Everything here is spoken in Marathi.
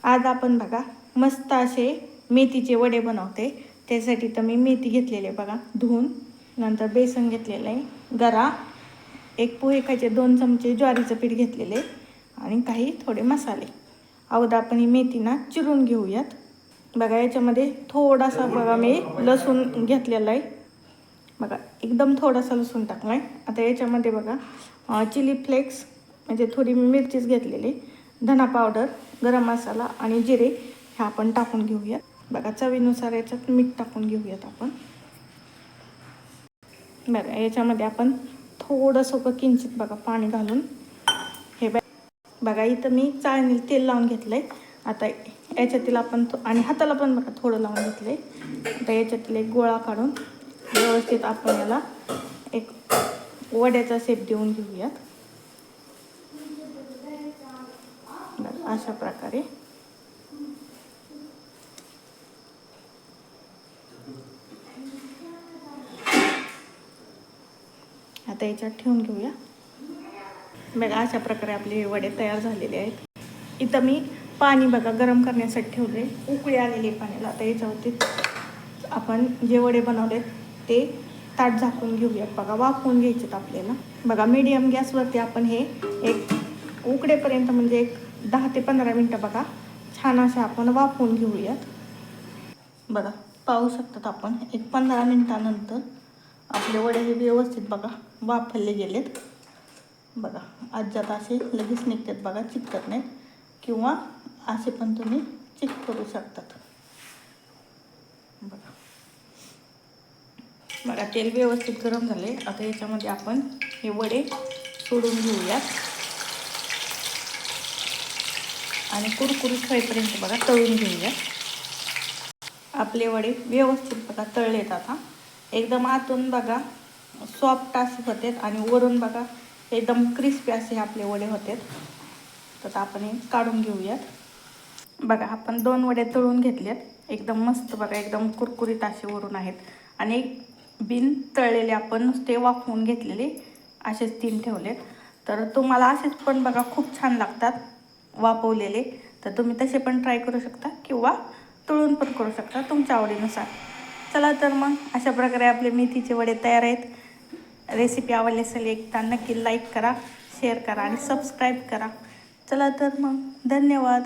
आज आपण बघा मस्त असे मेथीचे वडे बनवते। त्यासाठी तर मी मेथी घेतलेली आहे बघा धुवून, नंतर बेसन घेतलेलं आहे, गरा, एक पोहे खायचे 2 चमचे ज्वारीचं पीठ घेतलेले आणि काही थोडे मसाले। अगोदर आपण ही मेथी ना चिरून घेऊयात। बघा याच्यामध्ये थोडासा बघा मी लसूण घेतलेला आहे, बघा एकदम थोडासा लसूण टाकलाय। आता याच्यामध्ये बघा चिली फ्लेक्स म्हणजे थोडी मिरचीच घेतलेली, धना पावडर, गरम मसाला आणि जिरे हे आपण टाकून घेऊयात। बघा चवीनुसार याच्यात मीठ टाकून घेऊयात आपण। बघा याच्यामध्ये आपण थोडंसं किंचित बघा पाणी घालून हे बघा इथं मी चाळणीला तेल लावून घेतलंय। आता याच्यातील आपण आणि हाताला पण बघा थोडं लावून घेतलंय। आता याच्यातील एक गोळा काढून व्यवस्थित आपण याला एक वड्याचा शेप देऊन घेऊयात। अशा प्रकारे आता याच्यात ठेवून घेऊया। बघा अशा प्रकारे आपले वडे तयार झालेले आहेत। इथं मी पाणी बघा गरम करण्यासाठी ठेवले, उकळी आलेली पाण्याला। आता याच्यावरती आपण जे वडे बनवलेत ते ताट झाकून घेऊयात। बघा वाफवून घ्यायचेत आपल्याला। बघा मीडियम गॅसवरती आपण हे एक उकडेपर्यंत म्हणजे एक 10 ते 15 मिनटं बघा छान असे आपण वाफवून घेऊयात। बघा पाहू शकतात आपण एक 15 मिनिटानंतर आपले वडे हे व्यवस्थित बघा वाफवले गेलेत। बघा अजिबात असे लगेच निघतात बघा, चिकटत नाहीत किंवा असे पण तुम्ही चिक करू शकतात। बघा बघा तेल व्यवस्थित गरम झाले। आता याच्यामध्ये आपण हे वडे सोडून घेऊयात आणि कुरकुरीत होईपर्यंत बघा तळून घेऊयात। आपले वडे व्यवस्थित बघा तळलेत। आता एकदम आतून बघा सॉफ्ट असे होतात आणि वरून बघा एकदम क्रिस्पी असे आपले वडे होतात। तर आपण हे काढून घेऊयात। बघा आपण 2 वडे तळून घेतलेत, एकदम मस्त बघा एकदम कुरकुरीत असे वरून आहेत आणि बिन तळलेले आपण नुसते वाफवून घेतलेले असेच 3 ठेवलेत। तर तुम्हाला असेच पण बघा खूप छान लागतात वाफवलेले, तर तुम्ही तसे पण ट्राय करू शकता किंवा तळून पण करू शकता तुमच्या आवडीनुसार। चला तर मग अशा प्रकारे आपले मेथीचे वडे तयार आहेत। रेसिपी आवडली असेल एकदा नक्की लाईक करा, शेअर करा आणि सबस्क्राईब करा। चला तर मग धन्यवाद।